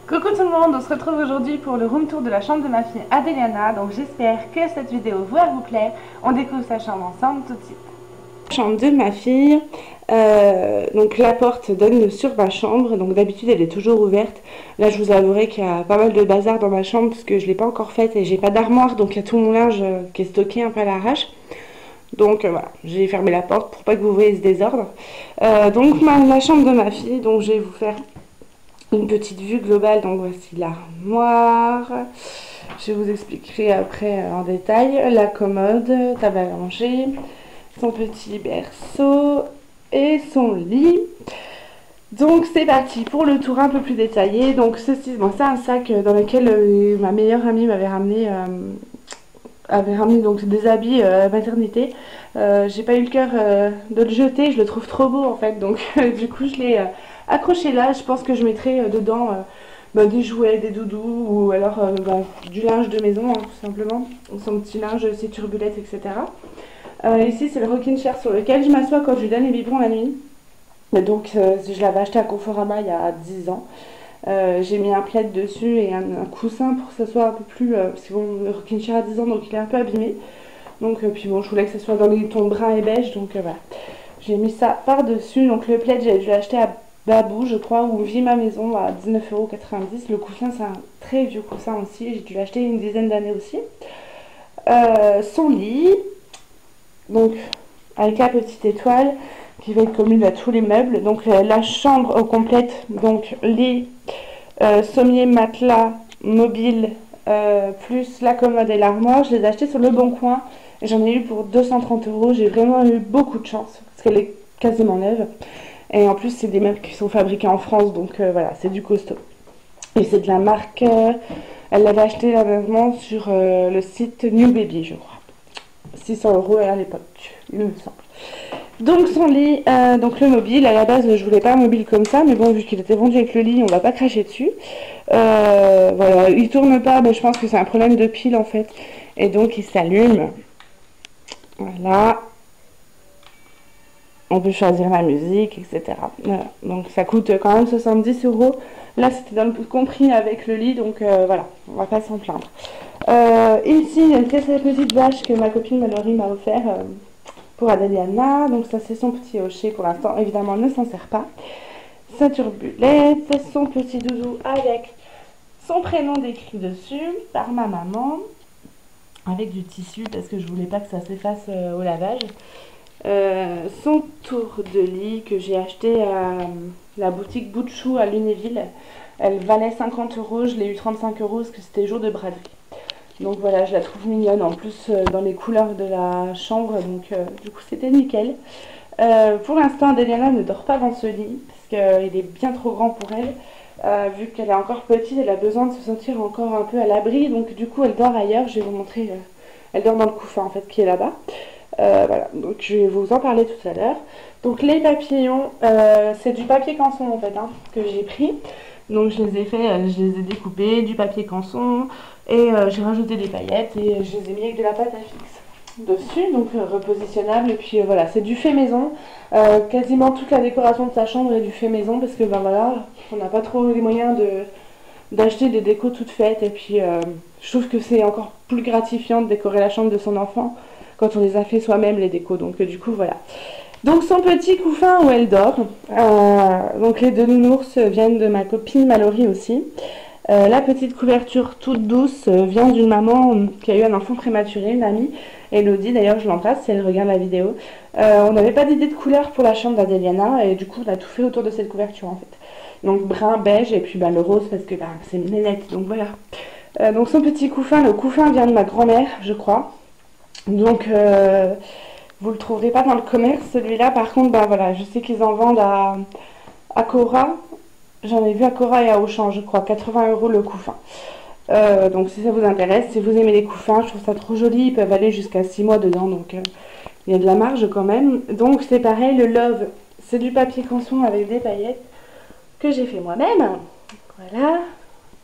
Coucou tout le monde, on se retrouve aujourd'hui pour le room tour de la chambre de ma fille Adeliana. Donc j'espère que cette vidéo va vous plaire. On découvre sa chambre ensemble tout de suite. Chambre de ma fille, donc la porte donne sur ma chambre, donc d'habitude elle est toujours ouverte. Là je vous avouerai qu'il y a pas mal de bazar dans ma chambre parce que je ne l'ai pas encore faite et j'ai pas d'armoire, donc il y a tout mon linge qui est stocké un peu à l'arrache. Donc voilà, j'ai fermé la porte pour pas que vous voyez ce désordre. Donc la chambre de ma fille, donc je vais vous faire une petite vue globale. Donc voici l'armoire, je vous expliquerai après en détail. La commode, table à langer, son petit berceau et son lit. Donc c'est parti pour le tour un peu plus détaillé. Donc ceci, bon, c'est un sac dans lequel ma meilleure amie m'avait ramené donc des habits maternité. J'ai pas eu le cœur de le jeter, je le trouve trop beau en fait, donc du coup je l'ai accroché là. Je pense que je mettrai dedans des jouets, des doudous ou alors du linge de maison, hein, tout simplement, son petit linge, ses turbulettes, etc. Ici c'est le rocking chair sur lequel je m'assois quand je lui donne les biberons la nuit. Donc je l'avais acheté à Conforama il y a 10 ans. J'ai mis un plaid dessus et un coussin pour que ça soit un peu plus... parce que bon, le rocking chair a 10 ans, donc il est un peu abîmé. Donc puis bon, je voulais que ça soit dans les tons brun et beige, donc voilà. J'ai mis ça par-dessus. Donc le plaid, j'ai dû l'acheter à Babou, je crois, ou Vie ma maison à 19,90 €. Le coussin, c'est un très vieux coussin aussi. J'ai dû l'acheter une dizaine d'années aussi. Son lit, donc avec la petite étoile qui va être commune à tous les meubles. Donc la chambre au complète, donc lit, sommier, matelas, mobile, plus la commode et l'armoire. Je les ai achetés sur Le Bon Coin et j'en ai eu pour 230 €. J'ai vraiment eu beaucoup de chance parce qu'elle est quasiment neuve. Et en plus, c'est des meubles qui sont fabriqués en France, donc voilà, c'est du costaud. Et c'est de la marque, elle l'avait acheté vraiment sur le site New Baby, je crois. 600 € à l'époque, il me semble. Donc son lit, donc le mobile, à la base je voulais pas un mobile comme ça, mais bon, vu qu'il était vendu avec le lit, on va pas cracher dessus. Voilà, il tourne pas, mais je pense que c'est un problème de pile en fait, et donc il s'allume. Voilà. On peut choisir la musique, etc. Voilà. Donc ça coûte quand même 70 €. Là c'était dans le compris avec le lit, donc voilà, on va pas s'en plaindre. Ici, il y a cette petite vache que ma copine Mallory m'a offert pour Adeliana. Donc ça c'est son petit hocher pour l'instant, évidemment elle ne s'en sert pas. Sa turbulette, son petit doudou avec son prénom décrit dessus par ma maman, avec du tissu parce que je voulais pas que ça s'efface au lavage. Son tour de lit que j'ai acheté à la boutique Boutchou à Lunéville. Elle valait 50 €, je l'ai eu 35 € parce que c'était jour de braderie. Donc voilà, je la trouve mignonne en plus dans les couleurs de la chambre, donc du coup c'était nickel. Pour l'instant, Adeliana ne dort pas dans ce lit parce qu'il est bien trop grand pour elle. Vu qu'elle est encore petite, elle a besoin de se sentir encore un peu à l'abri, donc du coup elle dort ailleurs. Je vais vous montrer, elle dort dans le couffin en fait qui est là-bas. Voilà, donc je vais vous en parler tout à l'heure. Donc les papillons, c'est du papier canson en fait que j'ai pris. Donc je les ai fait, je les ai découpés, du papier canson, et j'ai rajouté des paillettes et je les ai mis avec de la pâte à fixe dessus, donc repositionnable. Et puis voilà, c'est du fait maison. Quasiment toute la décoration de sa chambre est du fait maison parce que ben voilà, on n'a pas trop les moyens d'acheter des décos toutes faites. Et puis je trouve que c'est encore plus gratifiant de décorer la chambre de son enfant quand on les a fait soi-même les décos. Donc du coup voilà. Donc son petit couffin où elle dort. Donc les deux nounours viennent de ma copine Mallory aussi. La petite couverture toute douce vient d'une maman qui a eu un enfant prématuré, une amie, Elodie, d'ailleurs je l'embrasse si elle regarde la vidéo. On n'avait pas d'idée de couleur pour la chambre d'Adeliana et du coup on a tout fait autour de cette couverture en fait. Donc brun, beige et puis le rose parce que c'est une nénette, donc voilà. Donc son petit couffin, le couffin vient de ma grand-mère je crois. Donc vous le trouverez pas dans le commerce celui-là. Par contre voilà, je sais qu'ils en vendent à Cora. J'en ai vu à Cora et à Auchan je crois, 80 € le couffin. Donc si ça vous intéresse, si vous aimez les couffins, je trouve ça trop joli. Ils peuvent aller jusqu'à 6 mois dedans, donc il y a de la marge quand même. Donc c'est pareil, le Love, c'est du papier canson avec des paillettes que j'ai fait moi-même. Voilà.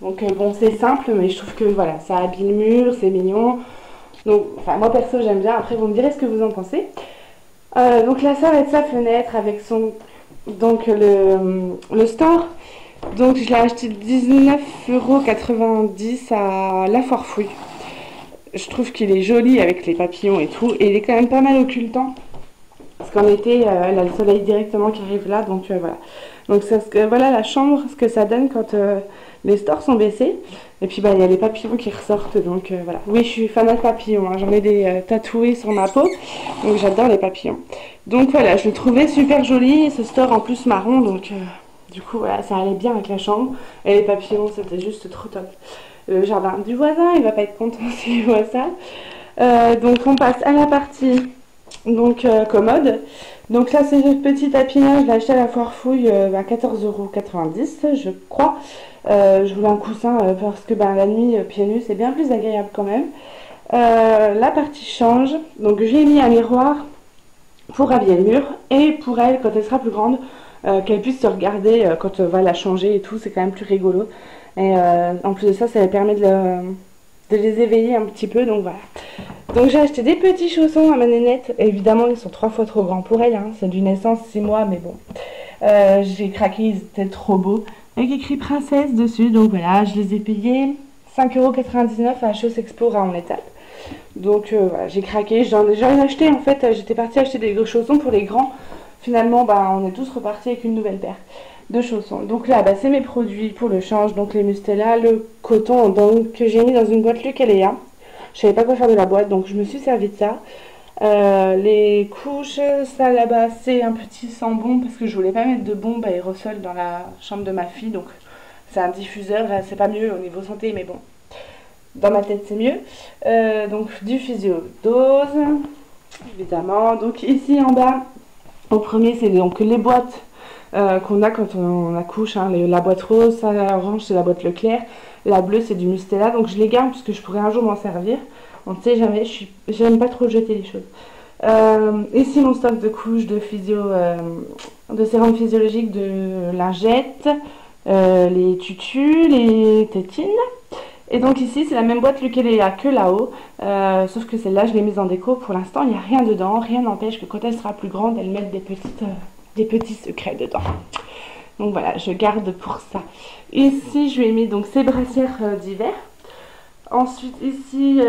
Donc bon, c'est simple, mais je trouve que voilà, ça habille le mur, c'est mignon. Donc, enfin, moi perso j'aime bien, après vous me direz ce que vous en pensez. Donc là ça va être sa fenêtre avec son... Donc le store Donc je l'ai acheté 19,90 € à La Foire Fouille. Je trouve qu'il est joli avec les papillons et tout. Et il est quand même pas mal occultant. Parce qu'en été, il a le soleil directement qui arrive là. Donc voilà. Donc voilà la chambre, ce que ça donne quand les stores sont baissés. Et puis bah, il y a les papillons qui ressortent. Donc voilà. Oui, je suis fan de papillons. Hein. J'en ai des tatoués sur ma peau. Donc j'adore les papillons. Donc voilà, je le trouvais super joli. Ce store en plus marron. Donc du coup, voilà, ça allait bien avec la chambre. Et les papillons, c'était juste trop top. Le jardin du voisin, il va pas être content s'il voit ça. Donc on passe à la partie donc commode. Donc là, c'est le petit tapis-là, je l'ai acheté à La Foire Fouille à 14,90 € je crois. Je voulais un coussin parce que la nuit pieds nus, c'est bien plus agréable quand même. La partie change. Donc j'ai mis un miroir pour habiller le mur et pour elle, quand elle sera plus grande, qu'elle puisse se regarder quand on va la changer et tout, c'est quand même plus rigolo. Et en plus de ça, ça permet de les éveiller un petit peu, donc voilà. Donc j'ai acheté des petits chaussons à ma nénette. Évidemment, ils sont 3 fois trop grands pour elle, hein. C'est du naissance 6 mois, mais bon. J'ai craqué, ils étaient trop beaux. Avec écrit princesse dessus, donc voilà, je les ai payés 5,99 € à Chausse Expo en étape. Donc voilà, j'ai craqué, j'en ai acheté en fait, j'étais partie acheter des chaussons pour les grands. Finalement, on est tous repartis avec une nouvelle paire de chaussons. Donc là, c'est mes produits pour le change. Donc les Mustela, le coton que j'ai mis dans une boîte Lucaléa. Je savais pas quoi faire de la boîte, donc je me suis servi de ça. Les couches, ça là-bas, c'est un petit sambon parce que je voulais pas mettre de bombe aérosol dans la chambre de ma fille. Donc c'est un diffuseur, là c'est pas mieux au niveau santé, mais bon, dans ma tête c'est mieux. Donc du physio-dose, évidemment. Donc ici en bas, au premier, c'est donc les boîtes qu'on a quand on accouche. Hein, la boîte rose, ça, la orange, c'est la boîte Leclerc. La bleue, c'est du Mustela. Donc je les garde parce que je pourrais un jour m'en servir. On ne sait jamais, j'aime pas trop jeter les choses. Ici, mon stock de couches, de sérum physiologique, de lingettes, les tutus, les tétines. Et donc ici, c'est la même boîte Lucaléa que là-haut, sauf que celle-là, je l'ai mise en déco. Pour l'instant, il n'y a rien dedans. Rien n'empêche que quand elle sera plus grande, elle mette des petits secrets dedans. Donc voilà, je garde pour ça. Ici, je lui ai mis donc ces brassières d'hiver. Ensuite, ici,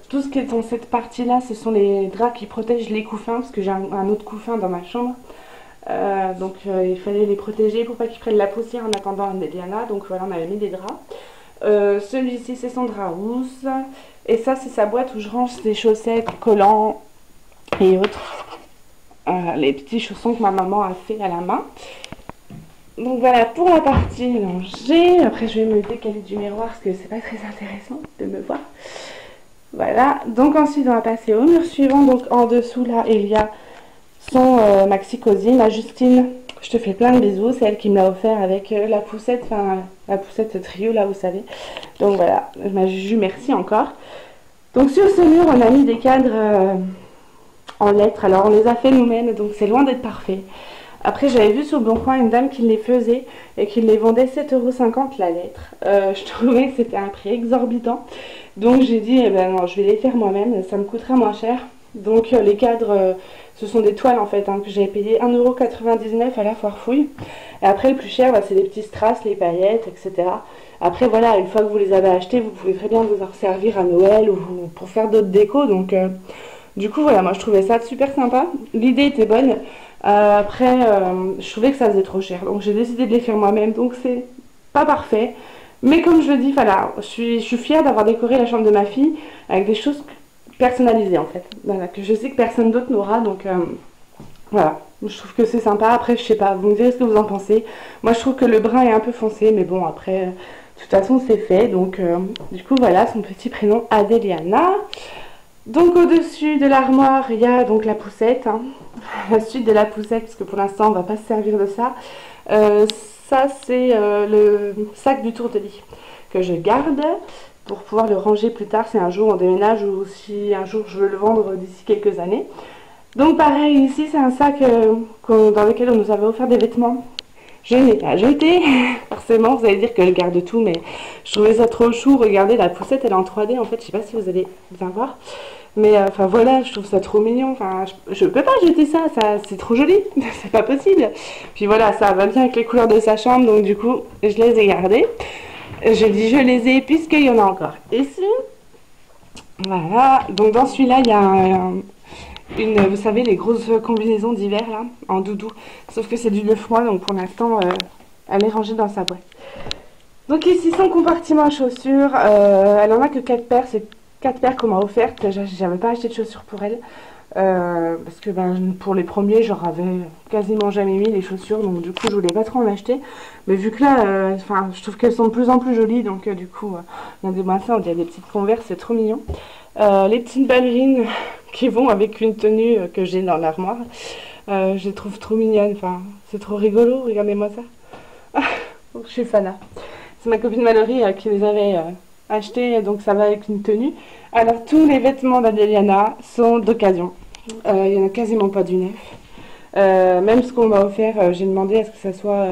tout ce qui est dans cette partie-là, ce sont les draps qui protègent les couffins, parce que j'ai un autre couffin dans ma chambre. Donc il fallait les protéger pour pas qu'ils prennent la poussière en attendant un Eliana. Donc voilà, on avait mis des draps. Celui-ci, c'est son drap rousse. Et ça, c'est sa boîte où je range ses chaussettes, collants et autres. Les petits chaussons que ma maman a fait à la main. Donc voilà pour la partie rangée. Après, je vais me décaler du miroir parce que c'est pas très intéressant de me voir. Voilà. Donc ensuite, on va passer au mur suivant. Donc en dessous, là, il y a son maxi cosy. Ma Justine, je te fais plein de bisous. C'est elle qui me l'a offert avec la poussette, enfin la poussette trio, là, vous savez. Donc voilà, ma Juju, merci encore. Donc sur ce mur, on a mis des cadres en lettres. Alors on les a fait nous-mêmes, donc c'est loin d'être parfait. Après, j'avais vu sur le Bon Coin une dame qui les faisait et qui les vendait 7,50 € la lettre. Je trouvais que c'était un prix exorbitant. Donc j'ai dit, eh ben non, je vais les faire moi-même, ça me coûtera moins cher. Donc les cadres, ce sont des toiles en fait, hein, que j'avais payé 1,99 € à La Foire Fouille. Et après, le plus cher, c'est les petits strass, les paillettes, etc. Après, voilà, une fois que vous les avez achetés, vous pouvez très bien vous en servir à Noël ou pour faire d'autres décos. Donc du coup, voilà, moi je trouvais ça super sympa. L'idée était bonne. Après, je trouvais que ça faisait trop cher. Donc j'ai décidé de les faire moi-même. Donc c'est pas parfait. Mais comme je le dis, voilà, je suis fière d'avoir décoré la chambre de ma fille avec des choses personnalisées en fait. Voilà, que je sais que personne d'autre n'aura. Donc voilà, je trouve que c'est sympa. Après, je sais pas, vous me direz ce que vous en pensez. Moi, je trouve que le brun est un peu foncé. Mais bon, après, de toute façon, c'est fait. Donc du coup, voilà, son petit prénom Adeliana. Donc au-dessus de l'armoire, il y a donc la poussette, hein. La suite de la poussette, parce que pour l'instant on va pas se servir de ça. Ça c'est le sac du tour de lit que je garde pour pouvoir le ranger plus tard si un jour on déménage ou si un jour je veux le vendre d'ici quelques années. Donc pareil, ici c'est un sac dans lequel on nous avait offert des vêtements. Je n'ai pas jeté, forcément vous allez dire que je garde tout, mais je trouvais ça trop chou. Regardez, la poussette elle est en 3D en fait, je sais pas si vous allez bien voir. Mais enfin voilà, je trouve ça trop mignon. Enfin, je peux pas jeter ça, c'est trop joli, c'est pas possible. Puis voilà, ça va bien avec les couleurs de sa chambre, donc du coup, je les ai gardés. Je dis je les ai puisqu'il y en a encore ici. Voilà, donc dans celui-là, il y a vous savez, les grosses combinaisons d'hiver là, en doudou. Sauf que c'est du 9 mois, donc pour l'instant, elle est rangée dans sa boîte. Donc ici, son compartiment à chaussures, elle en a que 4 paires, c'est 4 paires qu'on m'a offertes. J'avais pas acheté de chaussures pour elle. Parce que pour les premiers, j'en avais quasiment jamais mis les chaussures, donc du coup je voulais pas trop en acheter. Mais vu que là, je trouve qu'elles sont de plus en plus jolies, donc du coup, il y a des massins, on dirait des petites converses, c'est trop mignon. Les petites ballerines qui vont avec une tenue que j'ai dans l'armoire, je les trouve trop mignonnes, enfin c'est trop rigolo, regardez-moi ça. Je suis fana. C'est ma copine Mallory qui les avait achetés, donc ça va avec une tenue. Alors tous les vêtements d'Adeliana sont d'occasion. Il n'y en a quasiment pas du neuf. Même ce qu'on m'a offert, j'ai demandé à ce que ça soit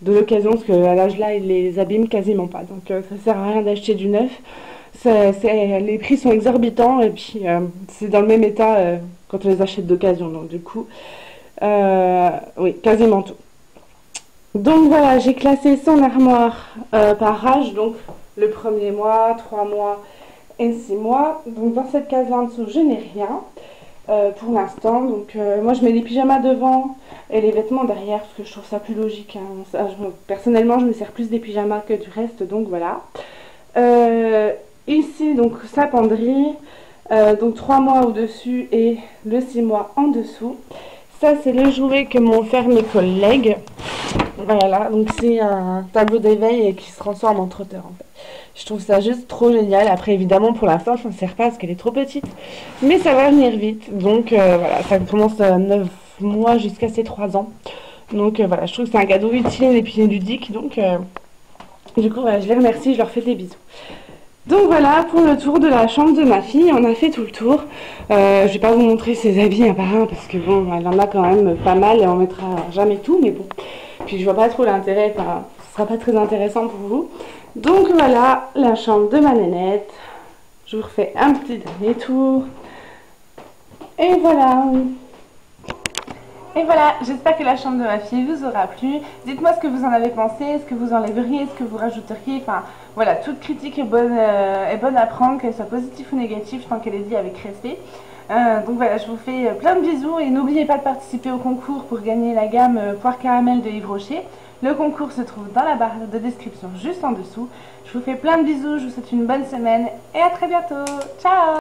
de l'occasion, parce qu'à l'âge là, il les abîme quasiment pas. Donc ça sert à rien d'acheter du neuf. Les prix sont exorbitants et puis c'est dans le même état quand on les achète d'occasion. Donc du coup, oui, quasiment tout. Donc voilà, j'ai classé son armoire par âge, donc le premier mois, 3 mois et 6 mois. Donc dans cette case là en dessous, je n'ai rien pour l'instant. Donc moi je mets les pyjamas devant et les vêtements derrière parce que je trouve ça plus logique. Hein. Personnellement, je me sers plus des pyjamas que du reste, donc voilà. Ici, donc sa penderie, donc 3 mois au-dessus et le 6 mois en dessous. Ça, c'est le jouet que m'ont offert mes collègues. Voilà, donc c'est un tableau d'éveil qui se transforme en trotteur en fait. Je trouve ça juste trop génial. Après, évidemment, pour l'instant, je ne m'en sers pas parce qu'elle est trop petite. Mais ça va venir vite. Donc voilà, ça commence à 9 mois jusqu'à ses 3 ans. Donc voilà, je trouve que c'est un cadeau utile et puis ludique. Donc du coup, voilà, je les remercie, je leur fais des bisous. Donc voilà pour le tour de la chambre de ma fille, on a fait tout le tour. Je vais pas vous montrer ses habits un par un parce que bon, elle en a quand même pas mal et on mettra jamais tout, mais bon. Puis je vois pas trop l'intérêt, enfin, ce sera pas très intéressant pour vous. Donc voilà la chambre de ma nénette. Je vous refais un petit dernier tour. Et voilà. Et voilà, j'espère que la chambre de ma fille vous aura plu. Dites-moi ce que vous en avez pensé, est-ce que vous enlèveriez, est-ce que vous rajouteriez. Enfin voilà, toute critique est bonne à prendre, qu'elle soit positive ou négative, tant qu'elle est dit avec respect. Donc voilà, je vous fais plein de bisous et n'oubliez pas de participer au concours pour gagner la gamme Poire Caramel de Yves Rocher. Le concours se trouve dans la barre de description juste en dessous. Je vous fais plein de bisous, je vous souhaite une bonne semaine et à très bientôt. Ciao!